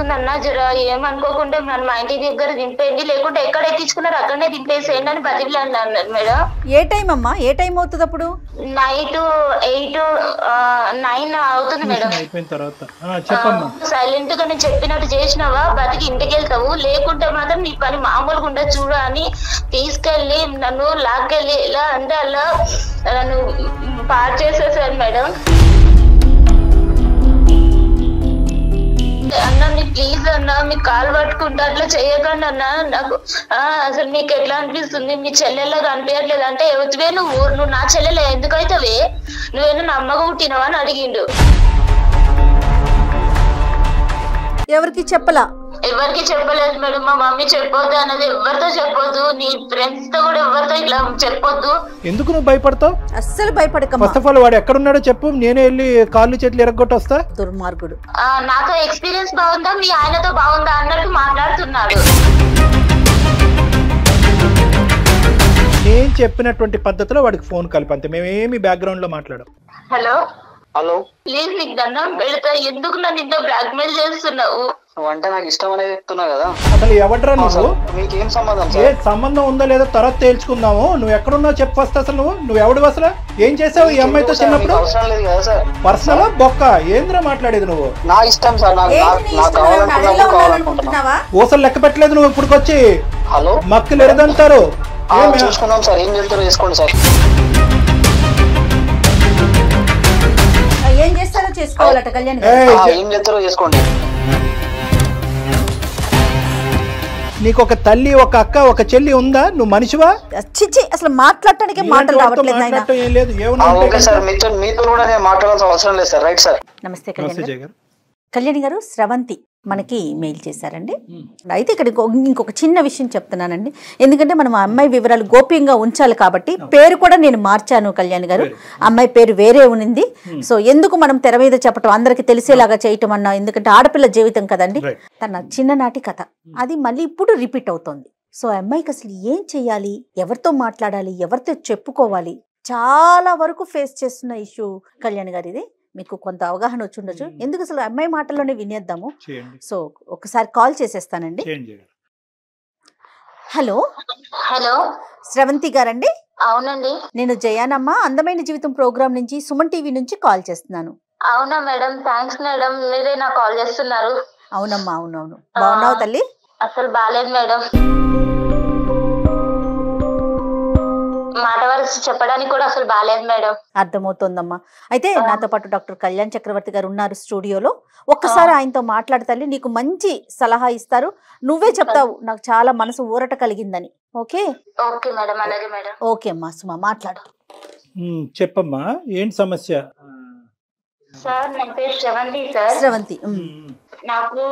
వేస్తుంది అన్న, జర ఏమనుకోకుండా నన్ను మా ఇంటి దగ్గర దింపేయండి, లేకుంటే ఎక్కడ ఎక్కించుకున్నారు అక్కడనే దింపేసేయండి అని బతికిలాడి అన్నారు మేడం. ఏ టైం అమ్మా? ఏ టైం అవుతుంది అప్పుడు? నైట్ 8, 9 అవుతుంది మేడం. సైలెంట్ గా నేను చెప్పినట్టు చేసినావా బతికి ఇంటికి వెళ్తావు, లేకుంటే మాత్రం నీ పని మామూలుగా ఉండదు చూడ అని తీసుకెళ్లి నన్ను లాక్కెళ్ళి ఎలా అంటే అలా నన్ను పాడు చేసేసారు మేడం. అన్న మీకు ప్లీజ్ అన్న, మీకు కాలు పట్టుకుంటా అట్లా చేయకండి అన్న, నాకు అసలు మీకు ఎట్లా అనిపిస్తుంది, మీ చెల్లెల్లాగా అనిపించట్లేదు అంటే, ఎవరివే నువ్వు నా చెల్లెలే ఎందుకైతవే, నువ్వేనా నా అమ్మగా పుట్టినవా అని అడిగిండు. ఎవరికి చెప్పలా? ఎవరికి చెప్పలేదు మేడం. మా మమ్మీ చెప్పొద్దు అన్నది, ఎవరితో చెప్పొద్దు, నీ ఫ్రెండ్స్ తో కూడా ఎవరితో ఇట్లా చెప్పొద్దు. ఎందుకు నువ్వు భయపడతావు? అస్సలు భయపడక. ఫస్ట్ ఆఫ్ ఆల్ వాడు ఎక్కడున్నాడో చెప్పు, నేనే వెళ్ళి కాళ్ళు చేతులు ఎరగొట్టి వస్తా. దుర్మార్గుడు. నాతో ఎక్స్పీరియన్స్ బాగుందా, మీ ఆయనతో బాగుందా అన్నట్టు మాట్లాడుతున్నాడు. నేను చెప్పినటువంటి పద్ధతిలో వాడికి ఫోన్ కలిపి అంతే, మేమేమి బ్యాక్గ్రౌండ్ లో మాట్లాడాం. హలో హలో, ప్లీజ్ నీకు దండం పెడతా, ఎందుకు నన్ను ఇంత బ్లాక్ మెయిల్ చేస్తున్నావు? అంటే నాకు ఇష్టం అనేది చెప్తున్నా కదా. అసలు ఎవడ్రా నువ్వు? మీకేం సంబంధం? ఏ సంబంధం ఉందా లేదా తర్వాత తేల్చుకుందాము. నువ్వు ఎక్కడున్నావు చెప్పు ఫస్ట్. అసలు నువ్వు ఎవడు అసలు? ఏం చేసావు ఈ అమ్మాయితో చిన్నప్పుడు? అవసరం లేదు కదా సార్. పర్సనల్ బొక్క ఏంద్రా మాట్లాడేది నువ్వు? నా ఇష్టం సార్, నాకు కావాలనుకుంటున్నా. ఊసలు లెక్క పెట్టలేదు నువ్వు ఇప్పుడుకొచ్చి. హలో, మక్కులు ఎరదంటారు. చూసుకున్నాం సార్, ఏం చెప్తారో చేసుకోండి సార్. ఏం చేస్తారో చేసుకోవాలట కళ్యాణ్. ఏం చెప్తారో చేసుకోండి. నీకు ఒక తల్లి, ఒక అక్క, ఒక చెల్లి ఉందా? నువ్వు మనిషివా? చిచ్చి, అసలు మాట్లాడటానికి మాటలు రావట్లేదు. మీతో కూడా నేను మాట్లాడాల్సిన అవసరం లేదు సార్. Right sir. నమస్తే కళ్యాణి గారు. స్రవంతి మనకి మెయిల్ చేశారండి. అయితే ఇక్కడ ఇంకొక చిన్న విషయం చెప్తున్నానండి, ఎందుకంటే మనం అమ్మాయి వివరాలు గోప్యంగా ఉంచాలి కాబట్టి పేరు కూడా నేను మార్చాను కళ్యాణ్ గారు. అమ్మాయి పేరు వేరే ఉంది. సో ఎందుకు మనం తెర మీద చెప్పటం, అందరికి తెలిసేలాగా చేయటం అన్నా, ఎందుకంటే ఆడపిల్ల జీవితం కదండి. తన చిన్ననాటి కథ అది మళ్ళీ ఇప్పుడు రిపీట్ అవుతోంది. సో అమ్మాయికి అసలు ఏం చెయ్యాలి, ఎవరితో మాట్లాడాలి, ఎవరితో చెప్పుకోవాలి, చాలా వరకు ఫేస్ చేస్తున్న ఇష్యూ కళ్యాణ్ గారు. ఇది మీకు కొంత అవగాహన వచ్చి ఉండొచ్చు. ఎందుకు అసలు అమ్మాయి మాటల్లోనే వినేద్దాము. సో ఒకసారి కాల్ చేసేస్తానండి. హలో. హలో స్రవంతి గారండి? అవునండి. నేను జయానమ్మ, అందమైన జీవితం ప్రోగ్రామ్ నుంచి, సుమన్ టీవీ నుంచి కాల్ చేస్తున్నాను. అవునా మేడం, థ్యాంక్స్ మేడం, మీరే నాకు కాల్ చేస్తున్నారు. అవునమ్మా, అవునవును. బాగున్నావు తల్లి? అసలు బాలేదు మేడం, మాట వరుస చెప్పడానికి కూడా అసలు బాలేదు మేడం. అర్థమవుతోందమ్మా. అయితే నాతో పాటు డాక్టర్ కళ్యాణ్ చక్రవర్తి గారు ఉన్నారు స్టూడియోలో. ఒక్కసారి ఆయనతో మాట్లాడతాలి, నీకు మంచి సలహా ఇస్తారు. నువ్వే చెప్తావు నాకు చాలా మనసు ఊరట కలిగిందని. ఓకే? ఓకే మేడం, అలాగే మేడం. ఓకే అమ్మా, సుమా మాట్లాడు. చెప్పమ్మా, ఏంటి సమస్య? సార్ నా పేరు శ్రవంతి సార్. శ్రవంతి, నాకు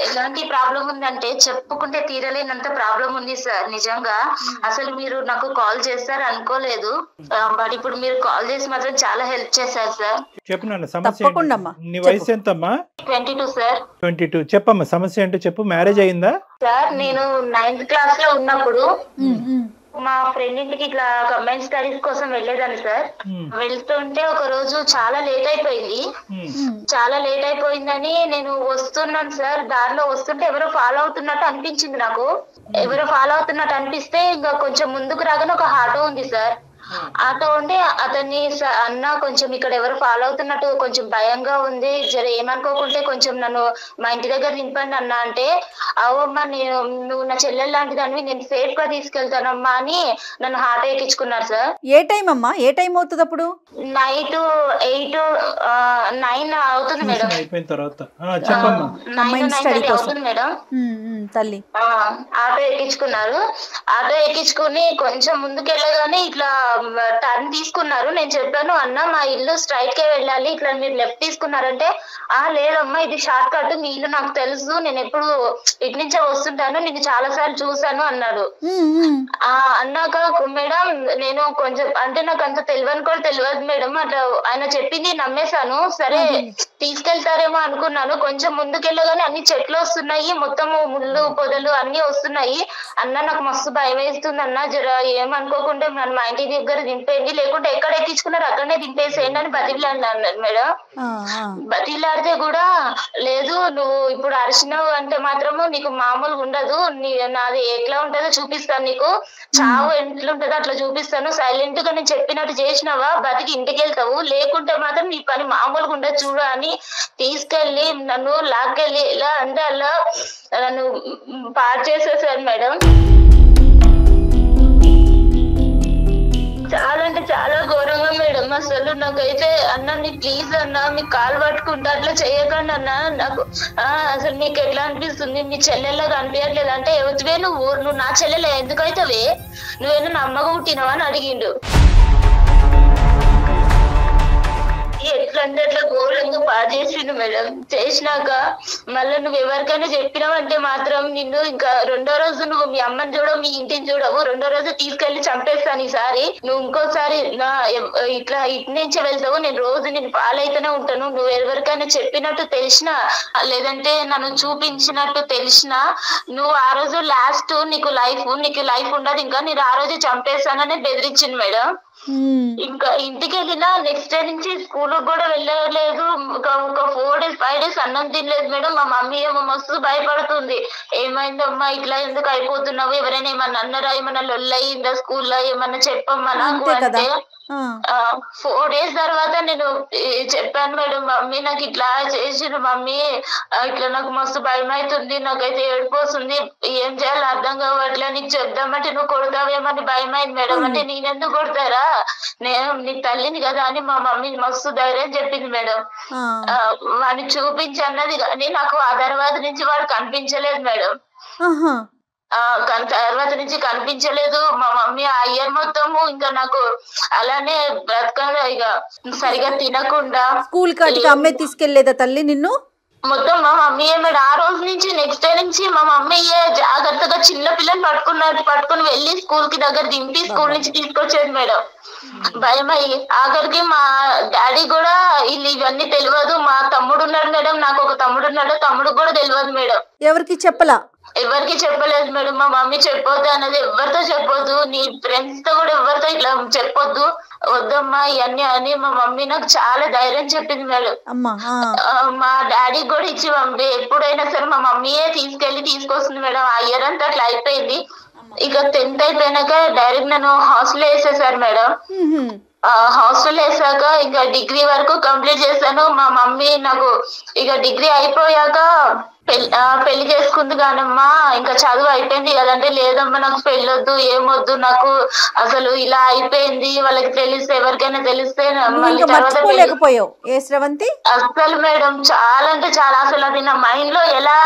ఎలాంటి ప్రాబ్లం ఉందంటే చెప్పుకుంటే తీరలేనంత ప్రాబ్లం ఉంది సార్. నిజంగా అసలు మీరు నాకు కాల్ చేస్తారు అనుకోలేదు, బట్ ఇప్పుడు మీరు కాల్ చేసి మాత్రం చాలా హెల్ప్ చేశారు సార్. చెప్పు సమస్య. నీ వయసు ఎంతమ్మా? 22 సార్. 22. చెప్పమ్మా సమస్య ఏంటో చెప్పు. మ్యారేజ్ అయిందా? సార్ నేను 9th క్లాస్ లో ఉన్నప్పుడు మా ఫ్రెండ్ ఇంటికి ఇట్లా కంబైన్ స్టడీస్ కోసం వెళ్ళేదాన్ని సార్. వెళ్తుంటే ఒక రోజు చాలా లేట్ అయిపోయింది. చాలా లేట్ అయిపోయిందని నేను వస్తున్నాను సార్. దారిలో వస్తుంటే ఎవరో ఫాలో అవుతున్నట్టు అనిపించింది నాకు. ఎవరో ఫాలో అవుతున్నట్టు అనిపిస్తే ఇంకా కొంచెం ముందుకు రాగానే ఒక ఆటో ఉంది సార్. ఆటో ఉంటే అతన్ని అన్న కొంచెం ఇక్కడ ఎవరు ఫాలో అవుతున్నట్టు కొంచెం భయంగా ఉంది, జర ఏమనుకోకుంటే కొంచెం నన్ను మా ఇంటి దగ్గర నింపండి అన్న అంటే, అవమ్మా నువ్వు నా చెల్లెలు లాంటిదాన్ని, నేను సేఫ్ గా తీసుకెళ్తానమ్మా అని నన్ను ఆటో ఎక్కించుకున్నారు సార్. ఏ టైం అమ్మా? ఏ టైం అవుతుంది అప్పుడు? నైట్ 8, 9 అవుతుంది మేడం. 9 అవుతుంది మేడం. తల్లి ఆటో ఎక్కించుకున్నారు. ఆటో ఎక్కించుకుని కొంచెం ముందుకెళ్ళగానే ఇట్లా టర్న్ తీసుకున్నారు. నేను చెప్పాను అన్న మా ఇల్లు స్ట్రైట్ కే వెళ్ళాలి, ఇట్లా మీరు లెఫ్ట్ తీసుకున్నారంటే లేదమ్మా ఇది షార్ట్ కట్, మీ ఇల్లు నాకు తెలుసు, నేను ఎప్పుడు ఇటు నుంచే వస్తుంటాను, నేను చాలా సార్లు చూసాను అన్నాడు. అన్నాక మేడం నేను కొంచెం అంటే నాకు అంత తెలియని కూడా తెలియదు మేడం, అట్లా ఆయన చెప్పింది నమ్మేశాను. సరే తీసుకెళ్తారేమో అనుకున్నాను. కొంచెం ముందుకెళ్ళగానే అన్ని చెట్లు వస్తున్నాయి, మొత్తము ముళ్ళు పొదలు అన్ని వస్తున్నాయి. అన్న నాకు మస్తు భయం వేస్తుంది అన్న, జర ఏమనుకోకుండా నన్ను మా ఇంటి దగ్గర దగ్గర దింపేయండి, లేకుంటే ఎక్కడ ఎక్కించుకున్నారు అక్కడనే దింపేసేయండి అని బతిలాడినా అన్నాడు మేడం. బతిలాడితే కూడా లేదు, నువ్వు ఇప్పుడు అరిచినావు అంటే మాత్రము నీకు మామూలుగా ఉండదు, నాది ఎట్లా ఉంటుందో చూపిస్తాను, నీకు చావు ఎట్లుంటుందో అట్లా చూపిస్తాను, సైలెంట్ గా నేను చెప్పినట్టు చేసినావా బతికి ఇంటికి వెళ్తావు, లేకుంటే మాత్రం నీ పని మామూలుగా ఉండదు చూడు అని తీసుకెళ్లి నన్ను లాక్కెళ్ళి ఎలా అంటే అలా నన్ను పాడు చేసేసారు మేడం. చాలా అంటే చాలా ఘోరంగా మేడం. అసలు నాకైతే అన్న నీ ప్లీజ్ అన్న మీకు కాలు పట్టుకుంటా అట్లా చేయకండి అన్న, నాకు అసలు నీకు ఎట్లా అనిపిస్తుంది, నీ చెల్లెల్లాగా అనిపించట్లేదు అంటే, ఎవరివే నువ్వు నా చెల్లెలే ఎందుకైతావే, నువ్వేనా నా అమ్మగా పుట్టినావా అని అడిగిండు. ఎట్లా అంటే అట్లా ఘోరంగా పాడు చేసిండు మేడం. చేసినాక మళ్ళీ నువ్వు ఎవరికైనా చెప్పినావంటే మాత్రం నిన్ను ఇంకా రెండో రోజు నువ్వు మీ అమ్మని చూడవు, మీ ఇంటిని చూడవు, రెండో రోజు తీసుకెళ్లి చంపేస్తాను, ఈసారి నువ్వు ఇంకోసారి నా ఇట్లా ఇటు నుంచి వెళ్తావు, నేను రోజు నేను పాలైతేనే ఉంటాను, నువ్వు ఎవరికైనా చెప్పినట్టు తెలిసినా లేదంటే నన్ను చూపించినట్టు తెలిసినా నువ్వు ఆ రోజు లాస్ట్ నీకు లైఫ్ ఉండదు, ఇంకా నేను ఆ రోజు చంపేస్తానని బెదిరించింది మేడం. ఇంకా ఇంటికి వెళ్ళినా నెక్స్ట్ డే నుంచి స్కూల్ కూడా వెళ్ళలేదు, ఒక 4 days 5 days అన్నం తినలేదు మేడం. మా మమ్మీ ఏమో మస్తు భయపడుతుంది, ఏమైందమ్మా ఇట్లా ఎందుకు అయిపోతున్నావు, ఎవరైనా ఏమన్నా అన్నారా, ఏమన్నా లొల్లయిందా స్కూల్లో, ఏమన్నా చెప్పమ్మా నాకు అంటే 4 days తర్వాత నేను చెప్పాను మేడం, మమ్మీ నాకు ఇట్లా చేసిన మమ్మీ, ఇట్లా నాకు మస్తు భయం అవుతుంది, నాకైతే ఏడిపోతుంది, ఏం చేయాలో అర్థం కావట్లే, నీకు చెప్దామంటే నువ్వు కొడతావేమని భయం అయింది మేడం. అంటే నేనెందుకు కొడతారా, నేను నీ తల్లిని కదా అని మా మమ్మీ మస్తు ధైర్యం చెప్పింది మేడం. వాడిని చూపించి అన్నది కానీ నాకు ఆ తర్వాత నుంచి వాడు కనిపించలేదు మేడం. తర్వాత నుంచి కనిపించలేదు. మా మమ్మీ ఆ ఇయర్ మొత్తము ఇంకా నాకు అలానే బ్రతకగా ఇక సరిగా తినకుండా. స్కూల్ కాటికి అమ్మే తీసుకెళ్లేదా తల్లి నిన్ను? మొత్తం మా మమ్మీ మేడం ఆ రోజు నుంచి నెక్స్ట్ డే నుంచి మా మమ్మీ జాగ్రత్తగా చిన్న పిల్లలు పట్టుకుని వెళ్ళి స్కూల్ కి దగ్గర దింపి స్కూల్ నుంచి తీసుకొచ్చేది మేడం. భయం అయ్యి ఆఖరికి మా డాడీ కూడా ఇవన్నీ తెలియదు. మా తమ్ముడు ఉన్నాడు మేడం, నాకు ఒక తమ్ముడు ఉన్నాడు, తమ్ముడు కూడా తెలియదు మేడం. ఎవరికి చెప్పలా? ఎవరికి చెప్పలేదు మేడం. మా మమ్మీ చెప్పొద్దు అన్నది, ఎవరితో చెప్పొద్దు, నీ ఫ్రెండ్స్ తో కూడా ఎవరితో ఇట్లా చెప్పొద్దు, వద్దమ్మా ఇవన్నీ అని మా మమ్మీ నాకు చాలా ధైర్యం చెప్పింది మేడం. మా డాడీ కూడా ఇచ్చి పంపి ఎప్పుడైనా సరే మా మమ్మీయే తీసుకొస్తుంది మేడం. ఆ ఇయర్ అంతా అట్లా అయిపోయింది. ఇక 10th అయిపోయినాక డైరెక్ట్ నన్ను హాస్టల్ వేసేసారు మేడం. హాస్టల్ వేసాక ఇంకా డిగ్రీ వరకు కంప్లీట్ చేశాను. మా మమ్మీ నాకు ఇక డిగ్రీ అయిపోయాక పెళ్లి చేసుకుంది కానమ్మా, ఇంకా చదువు అయిపోయింది కదంటే, లేదమ్మా నాకు పెళ్ళొద్దు, ఏమొద్దు, నాకు అసలు ఇలా అయిపోయింది, వాళ్ళకి తెలిస్తే ఎవరికైనా తెలిస్తే మళ్ళీ తర్వాత అసలు మేడం చాలా అంటే చాలా అసలు అది నా మైండ్ లో ఎలా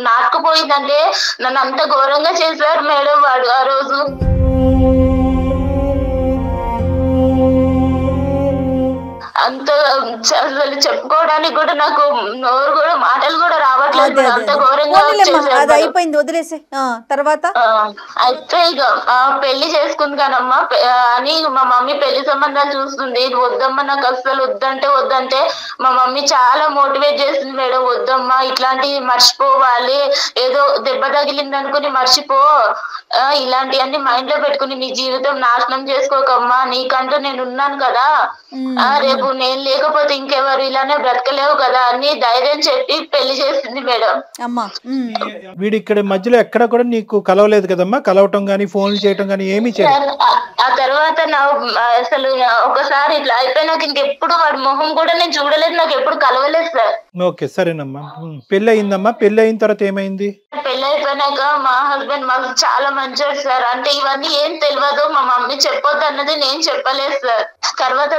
నాటుకుపోయిందంటే నన్ను అంత ఘోరంగా చేశారు మేడం వాడు ఆ రోజు. అంత అసలు చెప్పుకోవడానికి కూడా నాకు నోరు కూడా మాటలు కూడా రావట్లేదు, అంత ఘోరంగా అయిపోయింది. వదిలేసే తర్వాత అయితే ఇక పెళ్లి చేసుకుంది కానమ్మా అని మా మమ్మీ పెళ్లి సంబంధాలు చూస్తుంది. వద్దమ్మా నాకు అసలు వద్దంటే మా మమ్మీ చాలా మోటివేట్ చేసింది మేడం. వద్దమ్మా ఇట్లాంటివి మర్చిపోవాలి, ఏదో దెబ్బ తగిలింది అనుకుని మర్చిపో, ఇలాంటివన్నీ మైండ్ లో పెట్టుకుని నీ జీవితం నాశనం చేసుకోకమ్మా, నీకంటూ నేను ఉన్నాను కదా, రేపు నేను లేకపోతే ఇంకెవరు ఇలానే బ్రతకలేవు కదా అని ధైర్యం చెప్పి పెళ్లి చేసింది మేడం. వీడు ఇక్కడ మధ్యలో ఎక్కడ కూడా నీకు కలవలేదు కదమ్మా? కలవటం గానీ ఫోన్లు చేయటం గానీ ఏమీ చేయలేదు? ఆ తర్వాత అసలు ఒకసారి ఇట్లా అయిపోయినాక ఇంకెప్పుడు వాడి మొహం కూడా నేను చూడలేదు, నాకు ఎప్పుడు కలవలేదు సార్. ఓకే సరేనమ్మా. పెళ్లి అయిందమ్మా, పెళ్లి అయిన తర్వాత ఏమైంది? పెళ్లి అయిపోయినాక మా హస్బెండ్ మాకు చాలా మంచివాడు సార్. అంటే ఇవన్నీ ఏం తెలియదు, మా మమ్మీ చెప్పొద్దు అన్నది నేను చెప్పలేదు సార్.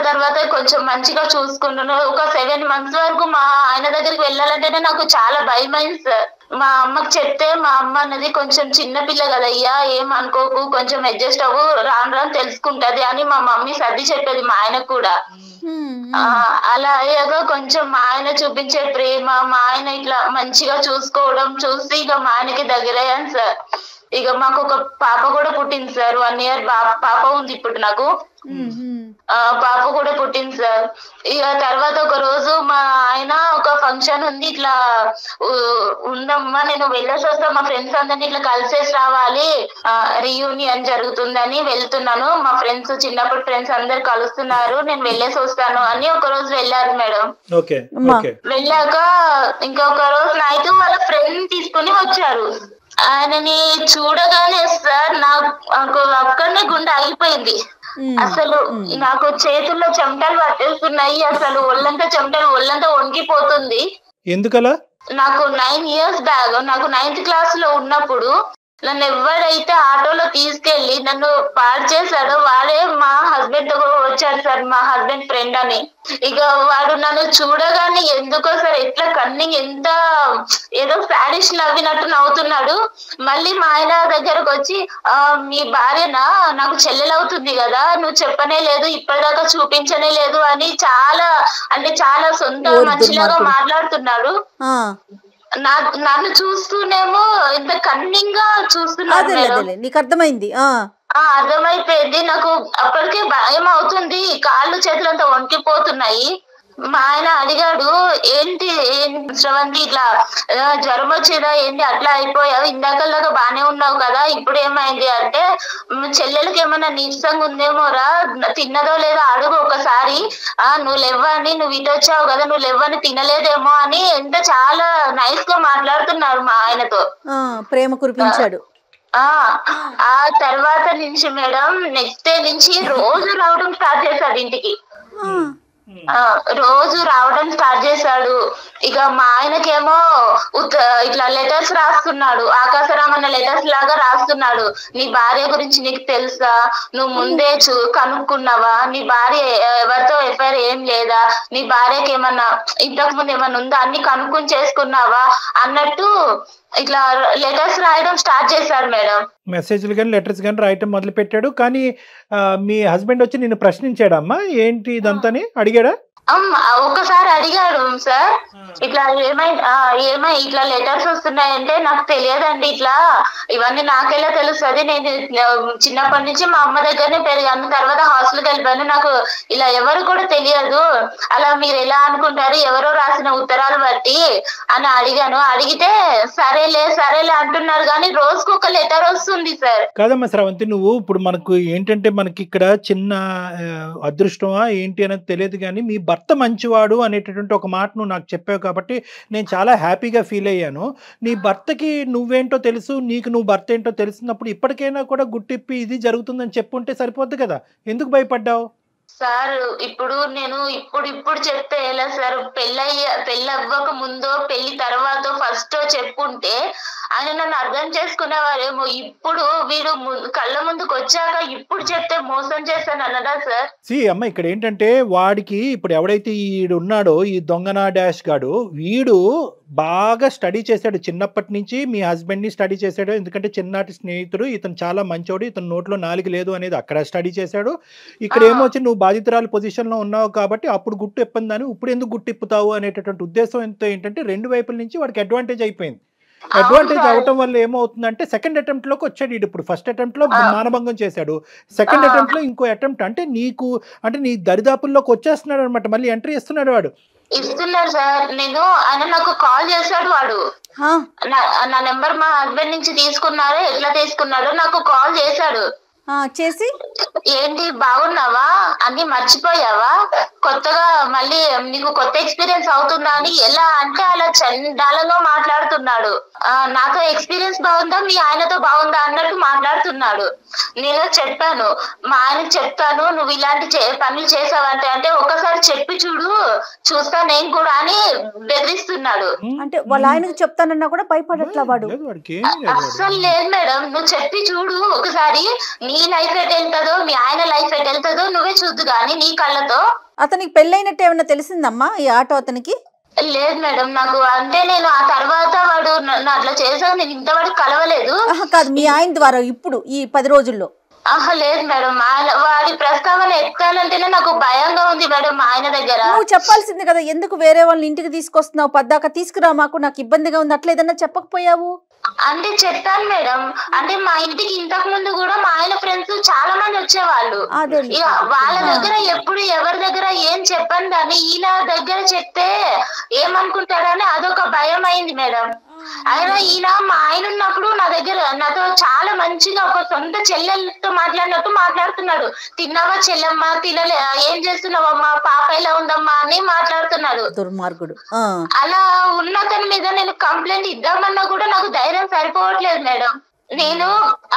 తర్వాత కొంచెం మంచిగా చూసుకుంటున్నాను. ఒక 7 months వరకు మా ఆయన దగ్గరికి వెళ్ళాలంటేనే నాకు చాలా భయం అయింది సార్. మా అమ్మకి చెప్తే మా అమ్మ అన్నది కొంచెం చిన్నపిల్ల కదయ్యా, ఏమనుకోకు, కొంచెం అడ్జస్ట్ అవ్వు, రాను తెలుసుకుంటది అని మా మమ్మీ సర్ది చెప్పేది మా ఆయనకు కూడా. అలా అయ్యాక కొంచెం మా ఆయన చూపించే ప్రేమ, మా ఆయన ఇట్లా మంచిగా చూసుకోవడం చూసి ఇక మా ఆయనకి దగ్గరయ్యాను సార్. ఇక మాకు ఒక పాప కూడా పుట్టింది సార్. 1 year పాప ఉంది ఇప్పుడు నాకు. పాప కూడా పుట్టింది సార్. ఇక తర్వాత ఒక రోజు మా ఆయన ఒక ఫంక్షన్ ఉంది, ఇట్లా ఉందమ్మా నేను వెళ్ళేసి వస్తా, మా ఫ్రెండ్స్ అందరినీ ఇట్లా కలిసేసి రావాలి, రీయూనియన్ జరుగుతుందని వెళ్తున్నాను, మా ఫ్రెండ్స్ చిన్నప్పుడు ఫ్రెండ్స్ అందరు కలుస్తున్నారు, నేను వెళ్ళేసి వస్తాను అని ఒక రోజు వెళ్ళారు మేడం. వెళ్ళాక ఇంకొక రోజు నైట్ వాళ్ళ ఫ్రెండ్ తీసుకుని వచ్చారు. ఆయనని చూడగానే సార్ నాకు అక్కడనే గుండె ఆగిపోయింది. అసలు నాకు చేతుల్లో చెమటలు పట్టేస్తున్నాయి, అసలు ఒళ్ళంతా వణికిపోతుంది. ఎందుకలా? నాకు 9 years బ్యాక్, నాకు 9th class లో ఉన్నప్పుడు నన్ను ఎవరైతే ఆటోలో తీసుకెళ్లి నన్ను పాడు చేశాడో వాడే మా హస్బెండ్ తో వచ్చాడు సార్, మా హస్బెండ్ ఫ్రెండ్ అని. ఇక వాడు నన్ను చూడగానే ఎందుకో సార్ ఎట్లా కన్నింగ్, ఎంత ఏదో సాడిష్ నవ్వినట్టు నవ్వుతున్నాడు. మళ్ళీ మా ఆయన దగ్గరకు వచ్చి మీ భార్యనా, నాకు చెల్లెలవుతుంది కదా, నువ్వు చెప్పనే లేదు, ఇప్పటిదాకా చూపించనే లేదు అని చాలా సొంత మనిషిలాగా మాట్లాడుతున్నాడు. నన్ను చూస్తూనేమో ఇంత కన్నింగ్ గా చూస్తున్నాడు. నీకు అర్థమైంది? అర్థమైపోయింది. నాకు అప్పటికే భయం అవుతుంది, కాళ్ళు చేతులంతా వణికిపోతున్నాయి. మా ఆయన అడిగాడు, ఏంటి శ్రవంతి ఇట్లా జ్వరం వచ్చిందా ఏంటి, అట్లా అయిపోయావు, ఇందాకలాగా బానే ఉన్నావు కదా, ఇప్పుడు ఏమైంది అంటే, చెల్లెలకి ఏమన్నా నీరసంగా ఉందేమోరా, తిన్నదో లేదో అడుగు ఒకసారి, నువ్వు లేవని, నువ్వు ఇటు వచ్చావు కదా, నువ్వు లేవని తినలేదేమో అని ఎంత చాలా నైస్ గా మాట్లాడుతున్నారు మా ఆయనతో. ప్రేమ కురిపించాడు. ఆ తర్వాత నుంచి మేడం నెక్స్ట్ డే నుంచి రోజు రావడం స్టార్ట్ చేశాడు ఇంటికి. రోజు రావడం స్టార్ట్ చేశాడు. ఇక మా ఆయనకేమో ఇట్లా లెటర్స్ రాస్తున్నాడు, ఆకాశరామన్న లెటర్స్ లాగా రాస్తున్నాడు. నీ భార్య గురించి నీకు తెలుసా, నువ్వు ముందే కనుక్కున్నావా, నీ భార్య ఎవరితో ఎఫ్ఐఆర్ ఏం లేదా, నీ భార్యకి ఏమన్నా ఇంతకు ముందు ఏమన్నా ఉందా అన్ని కనుక్కుని చేసుకున్నావా అన్నట్టు ఇట్లా లెటర్స్ రాయడం స్టార్ట్ చేశాడు మేడం. మెసేజ్లు కానీ లెటర్స్ కానీ రాయటం మొదలు పెట్టాడు. కానీ మీ హస్బెండ్ వచ్చి నిన్ను ప్రశ్నించాడమ్మా, ఏంటి ఇదంతా అడిగాడా? ఒక్కసారి అడిగాడు సార్, ఇట్లా ఏమై ఇట్లా లెటర్స్ వస్తున్నాయంటే, నాకు తెలియదండి, ఇట్లా ఇవన్నీ నాకెలా తెలుస్తుంది, నేను చిన్నప్పటి నుంచి మా అమ్మ దగ్గరనే పెరిగాను, తర్వాత హాస్టల్కి వెళ్ళిపోయాను, నాకు ఇలా ఎవరు కూడా తెలియదు, అలా మీరు ఎలా అనుకుంటారు ఎవరో రాసిన ఉత్తరాలు బట్టి అని అడిగాను. అడిగితే సరేలే అంటున్నారు, కానీ రోజుకు ఒక లెటర్ వస్తుంది సార్. కాదమ్మా శ్రవంతి, నువ్వు ఇప్పుడు మనకు ఏంటంటే మనకి ఇక్కడ చిన్న అదృష్టమా ఏంటి అనేది తెలియదు, కానీ మీ భర్త మంచివాడు అనేటటువంటి ఒక మాట నువ్వు నాకు చెప్పావు కాబట్టి నేను చాలా హ్యాపీగా ఫీల్ అయ్యాను. నీ భర్తకి నువ్వేంటో తెలుసు, నీకు నువ్వు భర్త ఏంటో తెలిసినప్పుడు ఇప్పటికైనా కూడా గుట్టిప్పి ఇది జరుగుతుందని చెప్పుంటే సరిపోద్ది కదా, ఎందుకు భయపడ్డావు? సార్ ఇప్పుడు నేను ఇప్పుడు చెప్తే ఎలా సార్, పెళ్ళి అవ్వక ముందో పెళ్లి తర్వాత ఫస్ట్ చెప్పుంటే ఆయన నన్ను అర్థం చేసుకునేవారేమో. ఇప్పుడు వీడు కళ్ళ ముందుకు వచ్చాక ఇప్పుడు చెప్తే మోసం చేస్తాను అన్నదా సార్? అమ్మ ఇక్కడ ఏంటంటే వాడికి ఇప్పుడు ఎవడైతే ఈడు ఉన్నాడో ఈ దొంగనా డాష్ గాడు, వీడు బాగా స్టడీ చేశాడు చిన్నప్పటి నుంచి, మీ హస్బెండ్ని స్టడీ చేశాడు, ఎందుకంటే చిన్ననాటి స్నేహితుడు, ఇతను చాలా మంచోడు, ఇతను నోట్లో నాలుగు లేదు అనేది అక్కడ స్టడీ చేశాడు. ఇక్కడ ఏమొచ్చి నువ్వు బాధితురాలు పొజిషన్లో ఉన్నావు కాబట్టి అప్పుడు గుట్టు ఇప్పందని ఇప్పుడు ఎందుకు గుట్టు ఇప్పుతావు అనేటటువంటి ఉద్దేశం ఎంతో ఏంటంటే రెండు వైపుల నుంచి వాడికి అడ్వాంటేజ్ అయిపోయింది. అడ్వాంటేజ్ అవటం వల్ల ఏమవుతుందంటే సెకండ్ అటెంప్ట్ లోకి వచ్చాడు. ఇప్పుడు ఫస్ట్ అటెంప్ట్ లో మానభంగం చేశాడు, సెకండ్ అటెంప్ట్ లో ఇంకో అటెంప్ట్ అంటే నీ దరిదాపుల్లోకి వచ్చేస్తున్నాడు అనమాట, మళ్ళీ ఎంట్రీ ఇస్తున్నాడు. వాడు ఇస్తున్నాడు సార్. ఆయన నాకు కాల్ చేశాడు, వాడు నా నెంబర్ మా హస్బెండ్ నుంచి తీసుకున్నారో ఎట్లా తీసుకున్నాడో నాకు కాల్ చేశాడు. చేసి ఏంటి బాగున్నావా, అన్ని మర్చిపోయావా, కొత్తగా మళ్ళీ నీకు కొత్త ఎక్స్పీరియన్స్ అవుతుందా అని ఎలా అంటే అలా చండాలంగా మాట్లాడుతున్నాడు. నాతో ఎక్స్పీరియన్స్ బాగుందా మీ ఆయనతో బాగుందా అన్నట్టు మాట్లాడుతున్నాడు. నేను చెప్పాను, మా ఆయనకు చెప్తాను నువ్వు ఇలాంటి పనులు చేసావంటే, అంటే ఒకసారి చెప్పి చూస్తా నేను కూడా అని బెదిరిస్తున్నాడు. అంటే వాళ్ళ ఆయనకు చెప్తానన్నా కూడా భయపడట్లా వాడు? అస్సలు లేదు మేడం, నువ్వు చెప్పి చూడు ఒకసారి, నీ లైఫ్ ఎట్ వెళ్తుందో మీ ఆయన లైఫ్ ఎట్ వెళ్తుందో నువ్వే చూద్దు గానీ నీ కళ్ళతో. అతనికి పెళ్ళైనట్టు ఏమైనా తెలిసిందమ్మా ఈ ఆటో అతనికి? లేదు మేడం, నాకు అంటే నేను ఆ తర్వాత వాడు అట్లా చేసావు, నేను ఇంతవరకు కలవలేదు. కాదు, మీ ఆయన ద్వారా ఇప్పుడు ఈ 10 రోజుల్లో? లేదు మేడం, వాడి ప్రస్తావన ఎత్తాలంటేనే నాకు భయంగా ఉంది మేడం. మా ఆయన దగ్గర నువ్వు చెప్పాల్సింది కదా, ఎందుకు వేరే వాళ్ళని ఇంటికి తీసుకొస్తున్నావు, పద్దాక తీసుకురా మాకు, నాకు ఇబ్బందిగా ఉంది, అట్లా ఏదన్నా చెప్పకపోయావు? అంటే చెప్పాను మేడం. అంటే మా ఇంటికి ఇంతకు ముందు కూడా మా ఆయన ఫ్రెండ్స్ చాలా మంది వచ్చేవాళ్ళు. ఇక వాళ్ళ దగ్గర ఎప్పుడు ఎవరి దగ్గర ఏం చెప్పను కానీ ఈయన దగ్గర చెప్తే ఏమనుకుంటాడని అదొక భయం అయింది మేడం. అయినా ఈయన మా ఆయన ఉన్నప్పుడు నా దగ్గర నాతో చాలా మంచిగా ఒక సొంత చెల్లెలతో మాట్లాడినట్టు మాట్లాడుతున్నాడు. తిన్నావా చెల్లెమ్మ, తినలే, ఏం చేస్తున్నావమ్మా, పాప ఎలా ఉందమ్మా అని మాట్లాడుతున్నాడు. దుర్మార్గుడు. అలా ఉన్నతని మీద నేను కంప్లైంట్ ఇద్దామన్నా కూడా నాకు ధైర్యం సరిపోవట్లేదు మేడం. నేను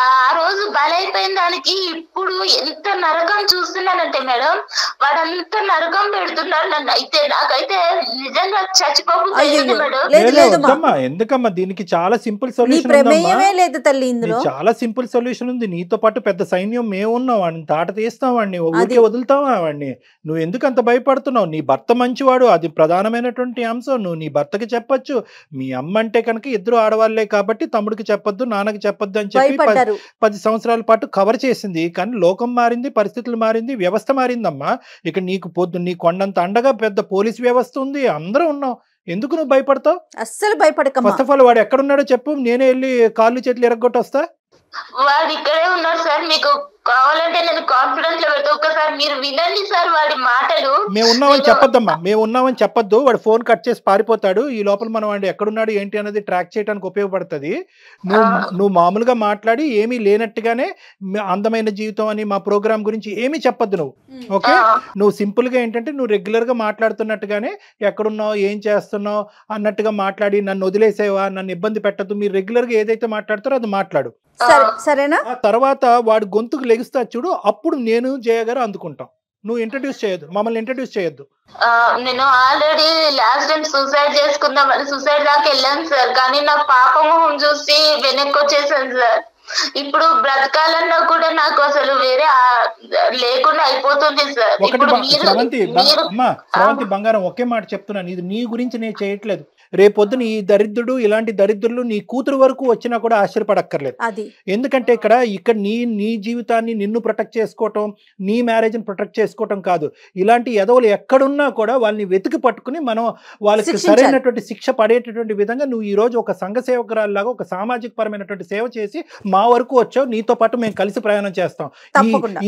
ఆ రోజు బలైపోయిన దానికి ఇప్పుడు ఎంత నరకం చూస్తున్నానంటే మేడం, వాడంత నరకం పెడుతున్నాడు నన్ను. అయితే నాకైతే నిజంగా చచ్చిపోతుంది మేడం. ఎందుకమ్మా దీనికి చాలా సింపుల్ సొల్యూషన్ లేదు తల్లి, ఇందులో చాలా సింపుల్ సొల్యూషన్ ఉంది. నీతో పాటు పెద్ద సైన్యం మేము ఉన్నాం, వాడిని తాట తీస్తాం, వాడిని ఊరికే వదులుతావా వాడిని? నువ్వు ఎందుకు అంత భయపడుతున్నావు? నీ భర్త మంచివాడు, అది ప్రధానమైనటువంటి అంశం. నువ్వు నీ భర్తకి చెప్పొచ్చు. మీ అమ్మ అంటే కనుక ఇద్దరు ఆడవాళ్లే కాబట్టి తమ్ముడికి చెప్పొద్దు, నాన్నకి చెప్పొద్దు అని చెప్పి 10 సంవత్సరాల పాటు కవర్ చేసింది. కానీ లోకం మారింది, పరిస్థితులు మారింది, వ్యవస్థ మారిందమ్మా. ఇక నీకు నీ కొండంత అండగా పెద్ద పోలీస్ వ్యవస్థ ఉంది, అందరూ ఉన్నాం. ఎందుకు నువ్వు భయపడతావు? అస్సలు భయపడక. ఫస్ట్ ఆఫ్ ఆల్ వాడు ఎక్కడున్నాడో చెప్పు, నేనే వెళ్ళి కాళ్ళు చేతులు ఎరగొట్టి వస్తా. వాడు ఇక్కడే ఉన్నాడు సార్. మీకు కావాలంటే నేను కాన్ఫిడెన్స్ లో పెడతా, ఒక్కసారి మీరు వినండి సార్ వాడి మాటలు. మేము ఉన్నామని చెప్పొద్దమ్మా, మేము ఉన్నామని చెప్పొద్దు. వాడు ఫోన్ కట్ చేసి పారిపోతాడు. ఈ లోపల మనం వాడు ఎక్కడున్నాడు ఏంటి అనేది ట్రాక్ చేయడానికి ఉపయోగపడుతుంది. నువ్వు మామూలుగా మాట్లాడి ఏమీ లేనట్టుగానే అందమైన జీవితం అని మా ప్రోగ్రామ్ గురించి ఏమీ చెప్పొద్దు నువ్వు. ఓకే, నువ్వు సింపుల్ గా ఏంటంటే నువ్వు రెగ్యులర్ గా మాట్లాడుతున్నట్టుగానే ఎక్కడున్నావు, ఏం చేస్తున్నావు అన్నట్టుగా మాట్లాడి నన్ను వదిలేసేవా, నన్ను ఇబ్బంది పెట్టద్దు, మీరు రెగ్యులర్ గా ఏదైతే మాట్లాడతారో అది మాట్లాడు. సరేనా? తర్వాత వాడు గొంతుకు లెగుస్తా చూడు, అప్పుడు నేను జయ గారు అందుకుంటాం. నువ్వు ఇంట్రడ్యూస్ చేయొద్దు, మమ్మల్ని ఇంట్రడ్యూస్ చేయొద్దు. నేను ఆల్రెడీ లాస్ట్ టైం సూసైడ్ చేసుకుందామని సూసైడ్ దాకా వెళ్ళాను సార్. కానీ నా పాపము చూసి వెనక్కి వచ్చేసాను సార్. ఇప్పుడు బ్రతకాలన్నా కూడా నాకు అసలు వేరే లేకుండా అయిపోతుంది సార్. శ్రవంతి బంగారం, ఒకే మాట చెప్తున్నాను, ఇది నీ గురించి నేను చేయట్లేదు. రేపొద్దున ఈ దరిద్రుడు, ఇలాంటి దరిద్రులు నీ కూతురు వరకు వచ్చినా కూడా ఆశ్చర్యపడక్కర్లేదు. ఎందుకంటే ఇక్కడ నీ జీవితాన్ని నిన్ను ప్రొటెక్ట్ చేసుకోవటం, నీ మ్యారేజ్ని ప్రొటెక్ట్ చేసుకోవటం కాదు. ఇలాంటి ఎదవలు ఎక్కడున్నా కూడా వాళ్ళని వెతికి పట్టుకుని మనం వాళ్ళకి సరైనటువంటి శిక్ష పడేటటువంటి విధంగా నువ్వు ఈ రోజు ఒక సంఘ సేవకురాల్లాగా ఒక సామాజిక పరమైనటువంటి సేవ చేసి మా వరకు వచ్చావు. నీతో పాటు మేము కలిసి ప్రయాణం చేస్తాం.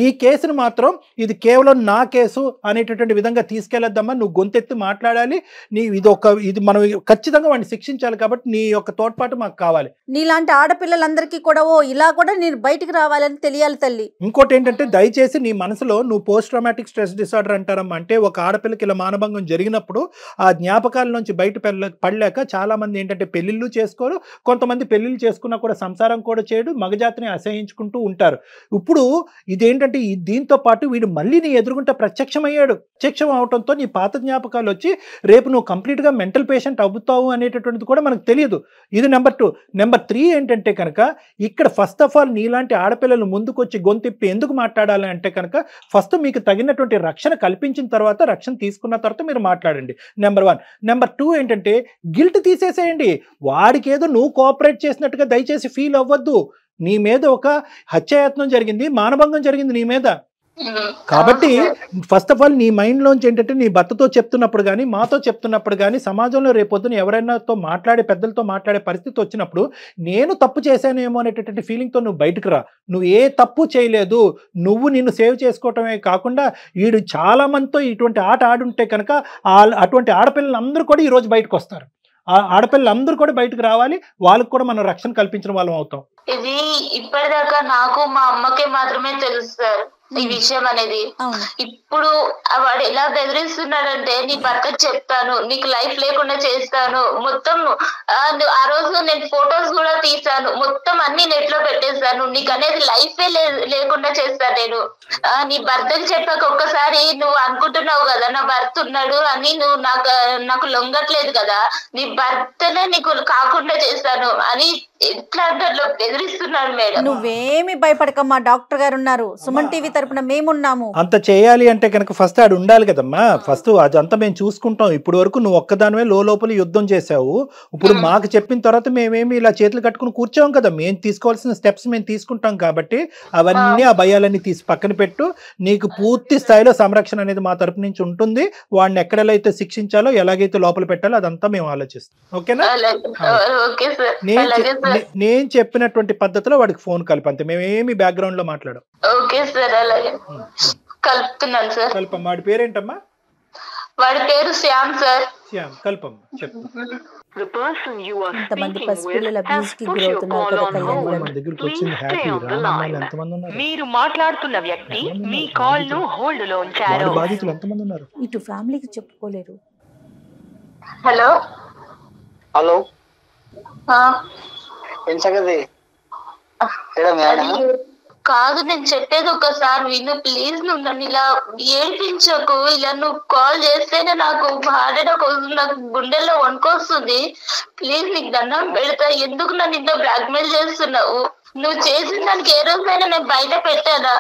ఈ కేసును మాత్రం ఇది కేవలం నా కేసు అనేటటువంటి విధంగా తీసుకెళ్లొద్దమ్మా. నువ్వు గొంతెత్తి మాట్లాడాలి. ఇది మనం ఖచ్చితంగా వాడిని శిక్షించాలి. కాబట్టి నీ యొక్క తోడ్పాటు మాకు కావాలి. నీలాంటి ఆడపిల్లలందరికీ కూడా ఇలా కూడా నేను బయటికి రావాలని తెలియాలి తల్లి. ఇంకోటి ఏంటంటే దయచేసి నీ మనసులో నువ్వు పోస్ట్ ట్రామాటిక్ స్ట్రెస్ డిసార్డర్ అంటారమ్మా. అంటే ఒక ఆడపిల్లకి ఇలా మానభంగం జరిగినప్పుడు ఆ జ్ఞాపకాల నుంచి బయట పడలేక చాలా మంది ఏంటంటే పెళ్లిళ్ళు చేసుకోరు, కొంతమంది పెళ్లిళ్ళు చేసుకున్నా కూడా సంసారం కూడా చేయడు, మగజాతిని అసహించుకుంటూ ఉంటారు. ఇప్పుడు ఇదేంటంటే దీంతో పాటు వీడు మళ్ళీ నీ ఎదురుగుంటే ప్రత్యక్షమయ్యాడు. ప్రత్యక్షం అవడంతో నీ పాత జ్ఞాపకాలు వచ్చి రేపు నువ్వు కంప్లీట్ గా మెంటల్ పేషెంట్ అవుతావు అనేటటువంటిది కూడా మనకు తెలియదు. ఇది నెంబర్ 2. నెంబర్ 3 ఏంటంటే కనుక ఇక్కడ ఫస్ట్ ఆఫ్ ఆల్ నీలాంటి ఆడపిల్లలు ముందుకొచ్చి గొంతిప్పి ఎందుకు మాట్లాడాలి అంటే కనుక ఫస్ట్ మీకు తగినటువంటి రక్షణ కల్పించిన తర్వాత, రక్షణ తీసుకున్న తర్వాత మీరు మాట్లాడండి. నెంబర్ 1. నెంబర్ 2 ఏంటంటే గిల్ట్ తీసేసేయండి. వాడికి ఏదో నువ్వు కోఆపరేట్ చేసినట్టుగా దయచేసి ఫీల్ అవ్వద్దు. నీ మీద ఒక హత్యాయత్నం జరిగింది, మానభంగం జరిగింది నీ మీద. కాబట్టి ఫస్ట్ ఆఫ్ ఆల్ నీ మైండ్ లోంచి ఏంటంటే నీ భర్తతో చెప్తున్నప్పుడు కానీ, మాతో చెప్తున్నప్పుడు కానీ, సమాజంలో రేపొద్దున ఎవరైనాతో మాట్లాడే పెద్దలతో మాట్లాడే పరిస్థితి వచ్చినప్పుడు నేను తప్పు చేశానేమో అనేటటువంటి ఫీలింగ్తో నువ్వు బయటకు రా. నువ్వు ఏ తప్పు చేయలేదు. నువ్వు నిన్ను సేవ్ చేసుకోవటమే కాకుండా వీడు చాలా మందితో ఇటువంటి ఆట ఆడుంటే కనుక అటువంటి ఆడపిల్లలందరూ కూడా ఈరోజు బయటకు వస్తారు. ఆ ఆడపిల్లలందరూ కూడా బయటకు రావాలి. వాళ్ళకు కూడా మనం రక్షణ కల్పించిన వాళ్ళం అవుతాం. ఇది ఇప్పటిదాకా నాకు మా అమ్మకే మాత్రమే తెలుసు సార్ ఈ విషయం అనేది. ఇప్పుడు వాడు ఎలా బెదిరిస్తున్నాడంటే నీ భర్తకు చెప్తాను, నీకు లైఫ్ లేకుండా చేస్తాను, మొత్తం ఆ రోజు నేను ఫొటోస్ కూడా తీసాను, మొత్తం అన్ని నెట్ లో పెట్టేస్తాను, నీకు అనేది లైఫే లేకుండా చేస్తాను నేను. నీ భర్తకు చెప్పాక ఒక్కసారి నువ్వు అనుకుంటున్నావు కదా నా భర్త ఉన్నాడు అని, నువ్వు నాకు లొంగట్లేదు కదా, నీ భర్తనే నీకు కాకుండా చేస్తాను అని ఎట్లా బెదిరిస్తున్నాడు మేడం. నువ్వేమి భయపడకమ్మా, డాక్టర్ గారు ఉన్నారు, సుమన్ టీవీ తరపున మేమున్నాము. అంత చేయాలి అంటే కనుక ఫస్ట్ ఆడు ఉండాలి కదమ్మా. ఫస్ట్ అదంతా మేము చూసుకుంటాం. ఇప్పుడు వరకు నువ్వు ఒక్కదానివే లోపల యుద్ధం చేసావు. ఇప్పుడు మాకు చెప్పిన తర్వాత మేమేమి ఇలా చేతులు కట్టుకుని కూర్చోం కదా. మేము తీసుకోవాల్సిన స్టెప్స్ మేము తీసుకుంటాం కాబట్టి అవన్నీ ఆ భయాలన్నీ తీసి పక్కన పెట్టు. నీకు పూర్తి స్థాయిలో సంరక్షణ అనేది మా తరపు నుంచి ఉంటుంది. వాడిని ఎక్కడైతే శిక్షించాలో ఎలాగైతే లోపల పెట్టాలో అదంతా మేము ఆలోచిస్తాం. ఓకేనా? నేను చెప్పినటువంటి పద్ధతిలో వాడికి ఫోన్ కలిపి అంతే. మేమేమి బ్యాక్గ్రౌండ్ లో మాట్లాడాం. ఓకే సార్, అలాగే కలుపుతున్నాను సార్. కల్పమ్మ. వాడి పేరేంటమ్మా? వాడి పేరు శ్యామ్ సార్. శ్యామ్. కల్పమ్మ చెప్పు. ఇంతమంది పసిపిల్లల అబ్యూస్ కి గురవుతున్నారు కదా కళ్యాణ్ గారు. మన దగ్గరికి వచ్చింది హ్యాపీ రామమ్మాయిలు ఎంతమంది ఉన్నారు? మీరు మాట్లాడుతున్న వ్యక్తి మీ కాల్ ను హోల్డ్ లో ఉంచారు. బాధితులు ఎంతమంది ఉన్నారు? ఇటు ఫ్యామిలీకి చెప్పుకోలేరు. హలో హలో ఏం సంగతి? కాదు, నేను చెప్పేది ఒకసారి విను ప్లీజ్. నువ్వు నన్ను ఇలా ఏడిపించకు. ఇలా నువ్వు కాల్ చేస్తేనే నాకు హార్ట్ అటాక్ వస్తుంది, నాకు గుండెల్లో వణుకొస్తుంది. ప్లీజ్ నీకు దండం పెడతా. ఎందుకు నన్ను ఇంత బ్లాక్ మెయిల్ చేస్తున్నావు? నువ్వు చేసిన దానికి ఏ రోజైనా నేను బయట పెట్టానా?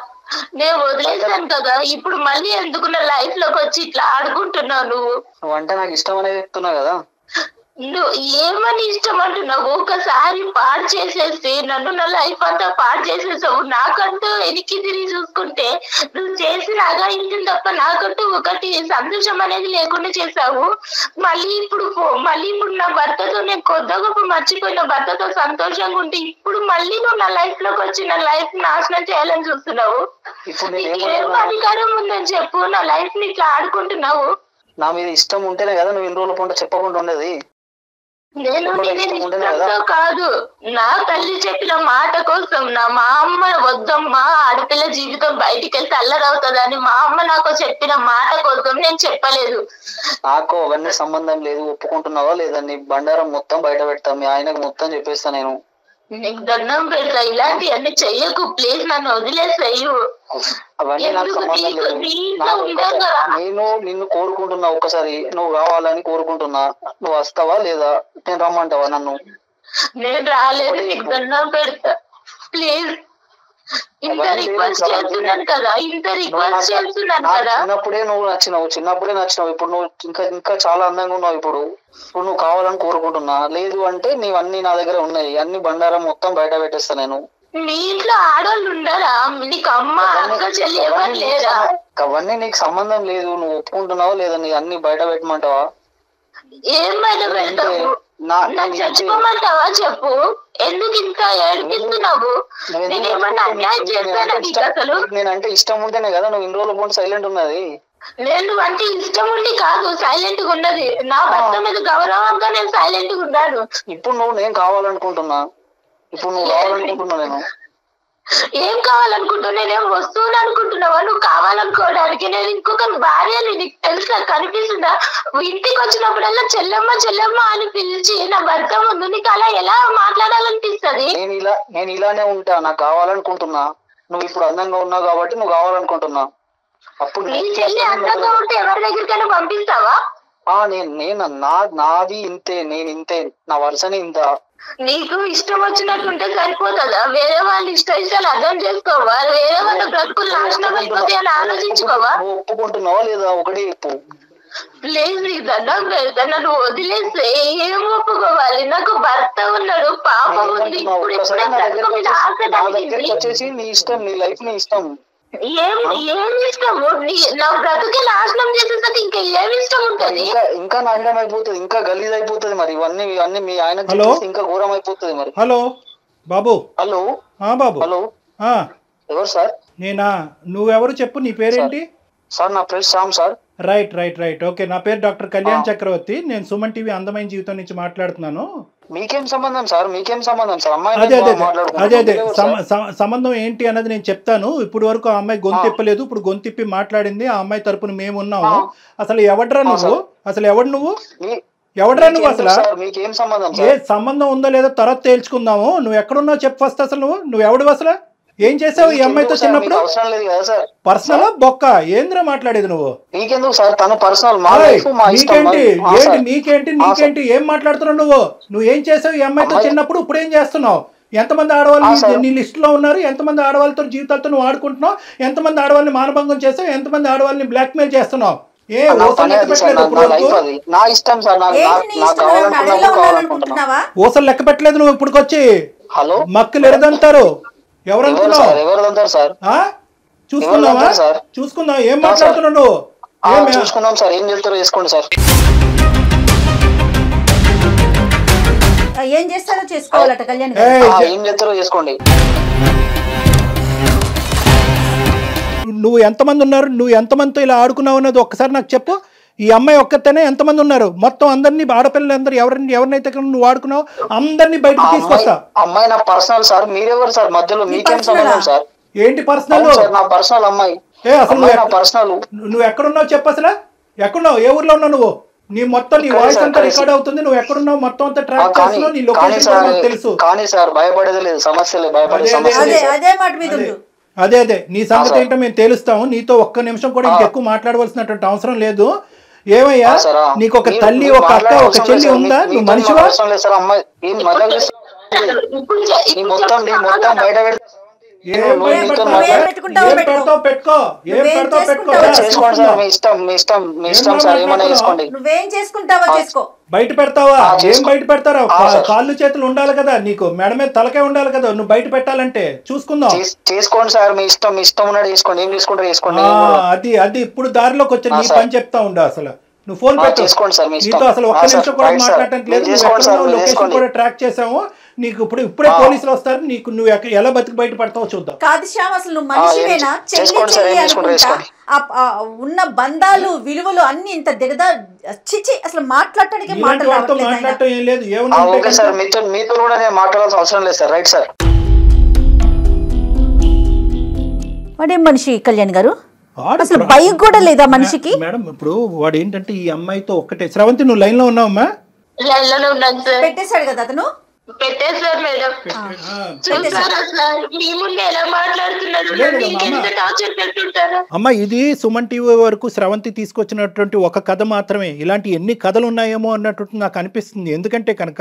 నేను వదిలేసాను కదా. ఇప్పుడు మళ్ళీ ఎందుకు నా లైఫ్ లోకి వచ్చి ఇట్లా ఆడుకుంటున్నావు? నువ్వు అంటే నాకు ఇష్టం అనేది చెప్తున్నావు కదా. నువ్వు ఏమని ఇష్టం అంటున్నావు? ఒకసారి పాడు చేసేసి నన్ను నా లైఫ్ అంతా పాడు చేసేసావు. నాకంటూ వెనక్కి తిరిగి చూసుకుంటే నువ్వు చేసిన అగాయించిన తప్ప నాకంటూ ఒకటి సంతోషం అనేది లేకుండా చేసావు. మళ్ళీ ఇప్పుడు నా భర్తతో నేను కొద్ది గొప్ప మర్చిపోయిన భర్తతో సంతోషంగా ఉంటే ఇప్పుడు మళ్ళీ నువ్వు నా లైఫ్ లోకి వచ్చి నా లైఫ్ నాశనం చేయాలని చూస్తున్నావు. ఏం అధికారం ఉందని చెప్పు నా లైఫ్ ని ఇట్లా ఆడుకుంటున్నావు? నా మీద ఇష్టం ఉంటేనే కదా నువ్వు ఇన్ని రోజుల పంట చెప్పకుండా ఉండేది. నేను ఇష్టంతో కాదు, నా తల్లి చెప్పిన మాట కోసం. మా అమ్మ వద్దమ్మా ఆడపిల్ల జీవితం బయటికి వెళ్తే అల్లరవుతుందని మా అమ్మ నాకు చెప్పిన మాట కోసం నేను చెప్పలేదు. నాకు అవన్నీ సంబంధం లేదు. ఒప్పుకుంటున్నావా లేదా? నీ బండారం మొత్తం బయట పెడతా. మీ ఆయనకు మొత్తం చెప్పేస్తా. నేను నీకు దండం పెడతా. ఇలాంటి అన్ని చెయ్యకు ప్లీజ్. నన్ను వదిలేసేయు. అవన్నీ నాకు సంబంధం లేదు. నేను నిన్ను కోరుకుంటున్నా. ఒక్కసారి నువ్వు కావాలని కోరుకుంటున్నా. నువ్వు వస్తావా లేదా? నేను రమ్మంటావా నన్ను? నేను రాలేదు. నీకు దండం పెడతా ప్లీజ్. ఇంత రిక్వెస్ట్ చేస్తున్నాను కదా. చిన్నప్పుడే నచ్చినావు. ఇప్పుడు నువ్వు ఇంకా చాలా అందంగా ఉన్నావు. ఇప్పుడు నువ్వు కావాలని కోరుకుంటున్నా. లేదు అంటే నీవన్నీ నా దగ్గర ఉన్నాయి. అన్ని బండారం మొత్తం బయట పెట్టేస్తా నేను. మీ ఇంట్లో ఆడవాళ్ళు ఉండరా? నీకు అమ్మ అక్క చెల్లి ఎవరు లేరా? అవన్నీ నీకు సంబంధం లేదు. నువ్వు ఒప్పుకుంటున్నావా లేదా? నీ అన్ని బయట పెట్టమంటావా? ఏం బయట పెడతావు? చచ్చిపోమంటావా చెప్పు. ఎందుకు ఇంత ఏడిపిస్తున్నావు? నేనేమన్నా అన్యాయం చేస్తానా నీకు? అసలు నేనంటే ఇష్టం ఉంటేనే కదా నువ్వు ఇన్ని రోజుల పాటు సైలెంట్ ఉన్నది. నేను అంటే ఇష్టం ఉండి కాదు సైలెంట్ గా ఉన్నది. నా భర్త మీద గౌరవంగా నేను సైలెంట్ గా ఉన్నాను. ఇప్పుడు నేను కావాలనుకుంటున్నా. నేను ఏం కావాలనుకుంటున్నా? నేనేం వస్తువులు అనుకుంటున్నావా నువ్వు కావాలనుకోవడానికి? నేను ఇంకొక భార్యని నీకు తెలుసా? కనిపిస్తుందా? ఇంటికి వచ్చినప్పుడల్లా చెల్లెమ్మ అని పిలిచి నా భర్త ముందు నీకు అలా ఎలా మాట్లాడాలనిపిస్తుంది? నేను ఇలానే ఉంటా. నాకు కావాలనుకుంటున్నా. నువ్వు ఇప్పుడు అందంగా ఉన్నావు కాబట్టి నువ్వు కావాలనుకుంటున్నా. అప్పుడు నీ చెల్లి అందంగా ఉంటే ఎవరి దగ్గరికైనా పంపిస్తావా? నాది ఇంతే. నేను ఇంతే. నా వరుసనే ఇంత. నీకు ఇష్టం వచ్చినట్టుంటే సరిపోతుందా? వేరే వాళ్ళు ఇష్టాలు అర్థం చేసుకోవా? వేరే వాళ్ళ బ్రతుకులు నాశనం అయిపోతాయి అని ఆలోచించుకోవా? ఒప్పుకుంటున్నావా లేదా? ఒకటి చెప్పు ప్లీజ్. నీకు దండం పెడతా. నన్ను వదిలేస్తే ఏం ఒప్పుకోవాలి? నాకు భర్త ఉన్నాడు, పాపం ఉంది. వచ్చేసి నీ ఇష్టం, నీ లైఫ్ నీ ఇష్టం. ఏం ఇష్టము? నా బ్రతుకే నాశనం చేసేసరికి ఇంకా ఏమి ఇష్టం ఉంటుంది? ఇంకా నాశనం అయిపోతుంది. ఇంకా గలీజ్ అయిపోతుంది. మరి ఇవన్నీ మీ ఆయన ఇంకా ఘోరం అయిపోతుంది. మరి హలో బాబు. హలో బాబు. హలో ఎవరు సార్? నేనా? నువ్వెవరు చెప్పు. నీ పేరేంటి? సార్ నా పేరు శ్యామ్ సార్. రైట్. ఓకే, నా పేరు డాక్టర్ కళ్యాణ్ చక్రవర్తి. నేను సుమన్ టీవీ అందమైన జీవితం నుంచి మాట్లాడుతున్నాను. మీకేం సంబంధం సార్? అమ్మాయి అదే సంబంధం ఏంటి అన్నది నేను చెప్తాను. ఇప్పుడు వరకు ఆ అమ్మాయి గొంతిప్పలేదు. ఇప్పుడు గొంతిప్పి మాట్లాడింది. ఆ అమ్మాయి తరపున మేము ఉన్నాము. అసలు ఎవడ్రా నువ్వు? ఎవడు నువ్వు? అసలు మీకేం సంబంధం? ఏ సంబంధం ఉందో లేదో తర్వాత తేల్చుకుందాము. నువ్వు ఎక్కడున్నావు చెప్పు ఫస్ట్. అసలు నువ్వు ఎవడు? అసలు ఏం చేసావు ఈ అమ్మాయితో చిన్నప్పుడు? అవసరం లేదు కదా సార్. పర్సనల్ బొక్క ఏంద్రా మాట్లాడేది నువ్వు? నీకెందుకు సార్? తన పర్సనల్. నీకేంటి ఏం మాట్లాడుతున్నావు నువ్వు? నువ్వు ఏం చేసావు ఈ అమ్మాయితో చిన్నప్పుడు? ఇప్పుడు ఏం చేస్తున్నావు? ఎంతమంది ఆడవాళ్ళు నీ లిస్టులో ఉన్నారు? ఎంతమంది ఆడవాళ్ళతో జీవితాలతో నువ్వు ఆడుకుంటున్నావు? ఎంతమంది ఆడవాళ్ళని మానభంగం చేస్తావు? ఎంతమంది ఆడవాళ్ళని బ్లాక్మెయిల్ చేస్తున్నావు? ఊసలు లెక్క పెట్టలేదు నువ్వు ఇప్పుడుకొచ్చి. హలో మక్కులు ఎరదంటారు ఎవరనుకున్నావు? చూసుకున్నావా? చూసుకున్నావు. ఏం మాట్లాడుతున్నావు నువ్వు? చూసుకున్నాం సార్. ఏం చెప్తారో చేసుకోండి సార్. ఏం చేస్తారో చేసుకోవాలట కళ్యాణ్. ఏం చేస్తారో చేసుకోండి. నువ్వు ఎంతమంది ఉన్నారు? నువ్వు ఎంతమందితో ఇలా ఆడుకున్నావు అన్నది ఒక్కసారి నాకు చెప్పు. ఈ అమ్మాయి ఒక్కతేనే ఎంతమంది ఉన్నారు? మొత్తం అందరినీ ఆడపిల్లలందరూ ఎవరినైతే నువ్వు ఆడుకున్నావు అందరినీ బయటకు తీసుకొస్తా. అమ్మాయి నా పర్సనల్ సార్. మీరెవరు సార్ మధ్యలో? మీకేం సంబంధం సార్? ఏంటి పర్సనల్? నా పర్సనల్ అమ్మాయి. అసలు పర్సనల్ నువ్వు ఎక్కడున్నావు చెప్పు. అసలు ఎక్కడున్నావు? ఏ ఊర్లో ఉన్నావు నువ్వు? నీ మొత్తం నీ వాయిస్ అంతా రికార్డ్ అవుతుంది. నువ్వు ఎక్కడున్నావు మొత్తం అంతా ట్రాక్ చేస్తున్నావు. నీ లొకేషన్ తెలుసు. కానీ సార్ భయపడేది లేదు. సమస్యలే భయపడే సమస్య. అదే నీ సంగతి ఏంటో మేము తెలుస్తాము. నీతో ఒక్క నిమిషం కూడా ఇంకెక్కువ మాట్లాడవలసినటువంటి అవసరం లేదు. ఏమయ్యా నీకు ఒక తల్లి ఒక అక్క ఒక చెల్లి ఉందా? నువ్వు మనిషివా? మొత్తం బయట బయట పెడతావా? ఏం బయట పెడతారా? కాళ్ళు చేతులు ఉండాలి కదా నీకు, మెడ మీద తలకే ఉండాలి కదా నువ్వు బయట పెట్టాలంటే. చూసుకుందాం. చేసుకోండి సార్. మీ ఇష్టం. ఇష్టం ఉన్నాడు చేసుకోండి. ఏం చేసుకుంటారు చేసుకోండి. అది ఇప్పుడు దారిలోకి వచ్చి నీ పని చెప్తా ఉండు. అసలు నువ్వు ఫోన్ చేసుకోండి సార్. నీతో అసలు ఒక్క నిమిషం కూడా మాట్లాడటానికి లేదు. లొకేషన్ కూడా ట్రాక్ చేసాము. నీకు ఇప్పుడే పోలీసులు వస్తారు. నీకు నువ్వు ఎలా బతికి బయట పడతావో చూద్దాం. కాదు శ్యామ్, అసలు నువ్వు మనిషివేనా? ఉన్న బంధాలు విలువలు అన్ని ఇంత దిగదా చిచి అసలు మాట్లాడటానికి మాట్లాడటం ఏం లేదు. Okay sir. మీతో కూడా నేను మాట్లాడాల్సిన అవసరం లేదు సార్. Right sir. వాడేం మనిషి కళ్యాణ్ గారు? అసలు భయం కూడా లేదా మనిషికి? మేడం ఇప్పుడు వాడు ఏంటంటే ఈ అమ్మాయితో ఒక్కటే. శ్రవంతి నువ్వు లైన్ లో ఉన్నావమ్మా? పెట్టేశాడు కదా అతను. పెట్టేశారు మేడం. అమ్మ ఇది సుమన్ టీవీ వరకు స్రవంతి తీసుకొచ్చినటువంటి ఒక కథ మాత్రమే. ఇలాంటి ఎన్ని కథలు ఉన్నాయేమో అన్నట్టు నాకు అనిపిస్తుంది. ఎందుకంటే కనుక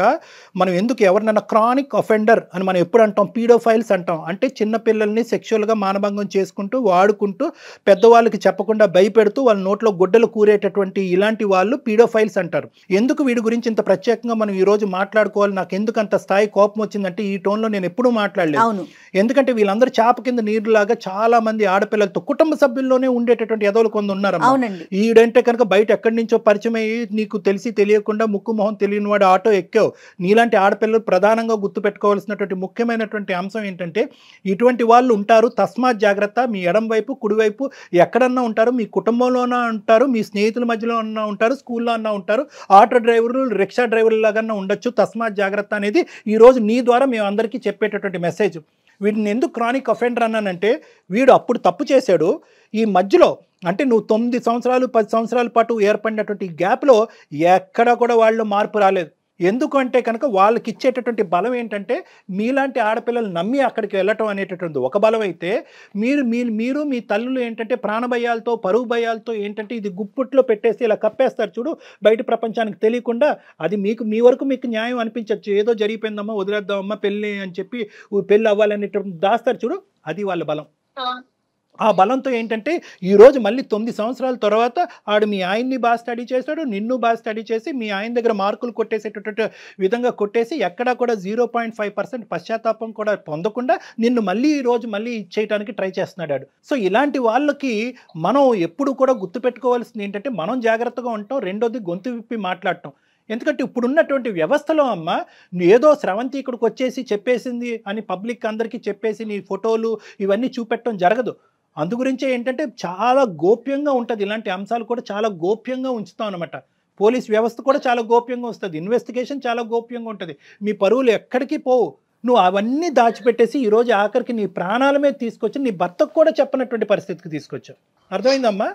మనం ఎందుకు ఎవరినైనా క్రానిక్ అఫెండర్ అని మనం ఎప్పుడు అంటాం? పీడోఫైల్స్ అంటాం. అంటే చిన్నపిల్లల్ని సెక్షువల్గా మానభంగం చేసుకుంటూ వాడుకుంటూ పెద్దవాళ్ళకి చెప్పకుండా భయపెడుతూ వాళ్ళ నోట్లో గుడ్డలు కూరేటటువంటి ఇలాంటి వాళ్ళు పీడోఫైల్స్ అంటారు. ఎందుకు వీడి గురించి ఇంత ప్రత్యేకంగా మనం ఈ రోజు మాట్లాడుకోవాలి? నాకు ఎందుకు అంత స్థాయి కోపం వచ్చిందంటే ఈ టోన్లో నేను ఎప్పుడూ మాట్లాడలేదు. ఎందుకంటే వీళ్ళందరూ చాప కింద నీరులాగా చాలా మంది ఆడపిల్లలతో కుటుంబ సభ్యుల్లోనే ఉండేటటువంటి ఎదవలు కొంత ఉన్నారు. ఈడంటే కనుక బయట ఎక్కడి నుంచో పరిచయం అయ్యి నీకు తెలిసి తెలియకుండా ముక్కు మొహం తెలియని వాడు ఆటో ఎక్కావు. నీలాంటి ఆడపిల్లలు ప్రధానంగా గుర్తుపెట్టుకోవాల్సినటువంటి ముఖ్యమైనటువంటి అంశం ఏంటంటే ఇటువంటి వాళ్ళు ఉంటారు. తస్మాత్ జాగ్రత్త. మీ ఎడం వైపు కుడివైపు ఎక్కడన్నా ఉంటారు. మీ కుటుంబంలోనే ఉంటారు. మీ స్నేహితుల మధ్యలో అన్నా ఉంటారు. స్కూల్లో అన్నా ఉంటారు. ఆటో డ్రైవర్లు రిక్షా డ్రైవర్లు లాగా ఉండొచ్చు. తస్మాత్ జాగ్రత్త అనేది ఈరోజు నీ ద్వారా మేము అందరికీ చెప్పేటటువంటి మెసేజ్. వీడిని ఎందుకు క్రానిక్ అఫెండర్ అన్నానంటే వీడు అప్పుడు తప్పు చేశాడు. ఈ మధ్యలో అంటే నువ్వు 9 సంవత్సరాలు 10 సంవత్సరాల పాటు ఏర్పడినటువంటి గ్యాప్లో ఎక్కడ కూడా వాళ్ళు మార్పు రాలేదు. ఎందుకంటే కనుక వాళ్ళకి ఇచ్చేటటువంటి బలం ఏంటంటే మీలాంటి ఆడపిల్లలు నమ్మి అక్కడికి వెళ్ళటం అనేటటువంటి ఒక బలం అయితే మీరు మీ తల్లులు ఏంటంటే ప్రాణభయాలతో పరువు భయాలతో ఏంటంటే ఇది గుప్పుట్లో పెట్టేసి ఇలా కప్పేస్తారు చూడు బయట ప్రపంచానికి తెలియకుండా. అది మీ వరకు మీకు న్యాయం అనిపించవచ్చు. ఏదో జరిగిపోయిందమ్మా వదిలేద్దామమ్మా పెళ్ళి అని చెప్పి పెళ్ళి అవ్వాలనేటటువంటి దాస్తారు చూడు, అది వాళ్ళ బలం. ఆ బలంతో ఏంటంటే ఈరోజు మళ్ళీ 9 సంవత్సరాల తర్వాత ఆడు మీ ఆయన్ని బాగా స్టడీ చేశాడు, నిన్ను బాగా స్టడీ చేసి మీ ఆయన దగ్గర మార్కులు కొట్టేసేటటువంటి విధంగా కొట్టేసి ఎక్కడా కూడా 0.5% పశ్చాత్తాపం కూడా పొందకుండా నిన్ను మళ్ళీ ఈరోజు మళ్ళీ ఇచ్చేయడానికి ట్రై చేస్తున్నాడు. సో ఇలాంటి వాళ్ళకి మనం ఎప్పుడు కూడా గుర్తుపెట్టుకోవాల్సింది ఏంటంటే మనం జాగ్రత్తగా ఉంటాం. రెండోది గొంతు విప్పి మాట్లాడటం. ఎందుకంటే ఇప్పుడున్నటువంటి వ్యవస్థలో అమ్మ ఏదో స్రవంతి ఇక్కడికి వచ్చేసి చెప్పేసింది అని పబ్లిక్ అందరికీ చెప్పేసి నీ ఫోటోలు ఇవన్నీ చూపెట్టడం జరగదు. అందు గురించే ఏంటంటే చాలా గోప్యంగా ఉంటుంది. ఇలాంటి అంశాలు కూడా చాలా గోప్యంగా ఉంచుతాం అనమాట. పోలీస్ వ్యవస్థ కూడా చాలా గోప్యంగా వస్తుంది. ఇన్వెస్టిగేషన్ చాలా గోప్యంగా ఉంటుంది. మీ పరువులు ఎక్కడికి పోవు. నువ్వు అవన్నీ దాచిపెట్టేసి ఈరోజు ఆఖరికి నీ ప్రాణాల మీద తీసుకొచ్చి నీ భర్తకు కూడా చెప్పనటువంటి పరిస్థితికి తీసుకొచ్చావు. అర్థమైందమ్మా?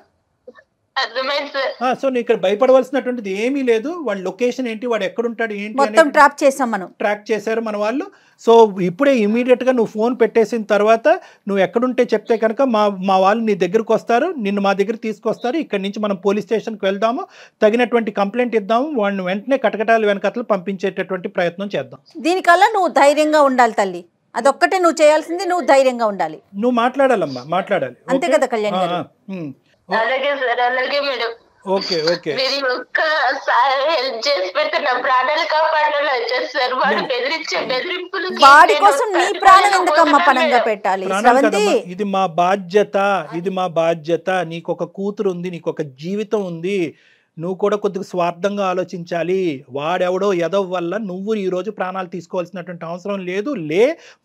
అర్థమైంది సార్. సో నీకు ఇక్కడ భయపడవలసినటువంటిది ఏమీ లేదు. వాడి లొకేషన్ ఏంటి, వాడు ఎక్కడుంటాడు ఏంటి మొత్తం ట్రాప్ చేసాం మనం, ట్రాక్ చేశారు మన వాళ్ళు. సో ఇప్పుడే ఇమీడియట్గా నువ్వు ఫోన్ పెట్టేసిన తర్వాత నువ్వు ఎక్కడుంటే చెప్తే కనుక మా వాళ్ళు నీ దగ్గరకు వస్తారు, నిన్ను మా దగ్గర తీసుకొస్తారు. ఇక్కడి నుంచి మనం పోలీస్ స్టేషన్కి వెళ్దాము, తగినటువంటి కంప్లైంట్ ఇద్దాము, వాడిని వెంటనే కటకటాలు వెనకతలు పంపించేటటువంటి ప్రయత్నం చేద్దాం. దీనికల్లా నువ్వు ధైర్యంగా ఉండాలి తల్లి, అదొక్కటే నువ్వు చేయాల్సింది, నువ్వు ధైర్యంగా ఉండాలి. నువ్వు మాట్లాడాలమ్మా, మాట్లాడాలి. అంతే కదా కళ్యాణ్ గారు? అలాగే సార్, అలాగే మేడం. Okay okay. మీరు ఒక్కసారి హెల్ప్ చేసి పెడితే నా ప్రాణాలు కాపాడాలి వచ్చేసి సార్. వాడు బెదిరింపులు వాడి కోసం నీ ప్రాణం ఎందుకమ్మా పనంగా పెట్టాలి శ్రవంతి? ఇది మా బాధ్యత, ఇది మా బాధ్యత. నీకు ఒక కూతురు ఉంది, నీకు ఒక జీవితం ఉంది. నువ్వు కూడా కొద్దిగా స్వార్థంగా ఆలోచించాలి. వాడెవడో ఎదవ వల్ల నువ్వు ఈరోజు ప్రాణాలు తీసుకోవాల్సినటువంటి అవసరం లేదు.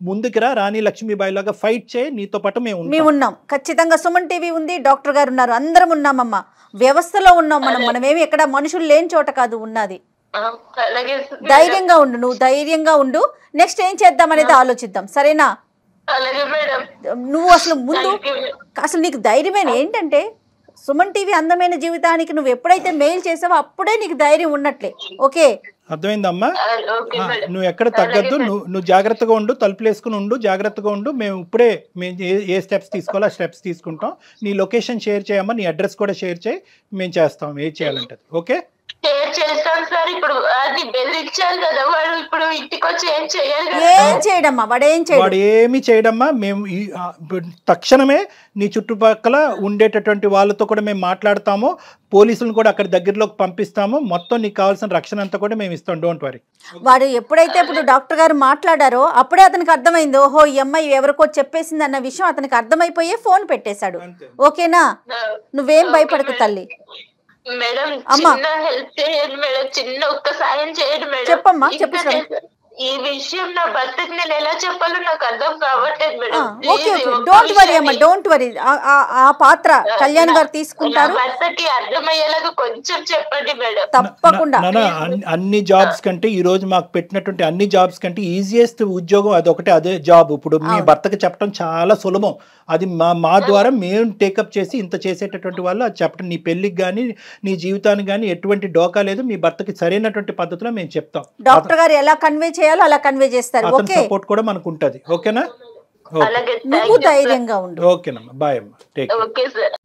ముందుకి రా, రాణి లక్ష్మీబాయి లాగా ఫైట్ చేయి. నీతో పాటు మేము ఉన్నాం ఖచ్చితంగా. సుమన్ టీవీ ఉంది, డాక్టర్ గారు ఉన్నారు, అందరం ఉన్నామమ్మా. వ్యవస్థలో ఉన్నాం మనమేమి ఎక్కడ మనుషులు లేని చోట కాదు ఉన్నది. ధైర్యంగా ఉండు, నువ్వు ధైర్యంగా ఉండు. నెక్స్ట్ ఏం చేద్దాం అనేది ఆలోచిద్దాం, సరేనా? నువ్వు అసలు నీకు ధైర్యమైన ఏంటంటే సుమన్ టీవీ అందమైన జీవితానికి నువ్వు ఎప్పుడైతే మెయిల్ చేసావో అప్పుడే నీకు ధైర్యం ఉన్నట్లే. ఓకే, అర్థమైందమ్మా? నువ్వు ఎక్కడ తగ్గద్దు, నువ్వు జాగ్రత్తగా ఉండు, తలుపులు వేసుకుని ఉండు, జాగ్రత్తగా ఉండు. మేము ఇప్పుడే ఏ స్టెప్స్ తీసుకోవాలో ఆ స్టెప్స్ తీసుకుంటాం. నీ లొకేషన్ షేర్ చేయమ్మా, నీ అడ్రస్ కూడా షేర్ చేయి, మేము చేస్తాం ఏం చేయాలంటే. ఓకే చేస్తాను సార్. ఇప్పుడు అది బెదిరించాలి కదా వాడు, ఇప్పుడు ఇంటికి వచ్చి ఏం చేయాలి? ఏం చేయడమ్మా, వాడు ఏమి చేయడమ్మా. మేము తక్షణమే నీ చుట్టుపక్కల ఉండేటటువంటి వాళ్ళతో కూడా మేము మాట్లాడతాము, పోలీసులను కూడా అక్కడ దగ్గరలోకి పంపిస్తాము. మొత్తం నీకు కావాల్సిన రక్షణ అంతా కూడా మేము ఇస్తాం, డోంట్ వరీ. వాడు ఎప్పుడైతే ఇప్పుడు డాక్టర్ గారు మాట్లాడారో అప్పుడే అతనికి అర్థమైంది, ఓహో ఈ అమ్మాయి ఎవరికో చెప్పేసింది అన్న విషయం అతనికి అర్థమైపోయే ఫోన్ పెట్టేశాడు. ఓకేనా? నువ్వేం భయపడకు తల్లి. మేడం చిన్న హెల్ప్ చేయండి మేడం, చిన్న ఒక్క సాయం చేయండి మేడం. చెప్పమ్మా, చెప్పు. ఈ విషయం నా భర్తకి నేను ఎలా చెప్పాలో నాకు అర్థం కావట్లేదు madam. Okay okay, don't worry అమ్మా, డోంట్ వరీ. ఆ పాత్ర కళ్యాణ్ గారు తీసుకుంటారు. భర్తకి అర్థమయ్యేలాగా కొంచెం చెప్పండి మేడం. తప్పకుండా. అన్ని జాబ్స్ కంటే ఈ రోజు మాకు పెట్టినటువంటి అన్ని జాబ్స్ కంటే ఈజియెస్ట్ ఉద్యోగం అదొకటే, అదే జాబ్. ఇప్పుడు మీ భర్తకి చెప్పడం చాలా సులభం. అది మా ద్వారా మేము టేకప్ చేసి ఇంత చేసేటటువంటి వాళ్ళు అది చెప్పడం. నీ పెళ్లికి కానీ నీ జీవితానికి కానీ ఎటువంటి డోకా లేదు. మీ భర్తకి సరైనటువంటి పద్ధతిలో మేము చెప్తాం. డాక్టర్ గారు ఎలా కన్వే చేయాలో అలా కన్వే చేస్తారు. ఓకే, సపోర్ట్ కూడా మనకు ఉంటది. ఓకేనా? నువ్వు ధైర్యంగా ఉండు. ఓకేనమ్మా, బాయ్ అమ్మా, టేక్ కేర్. Okay sir.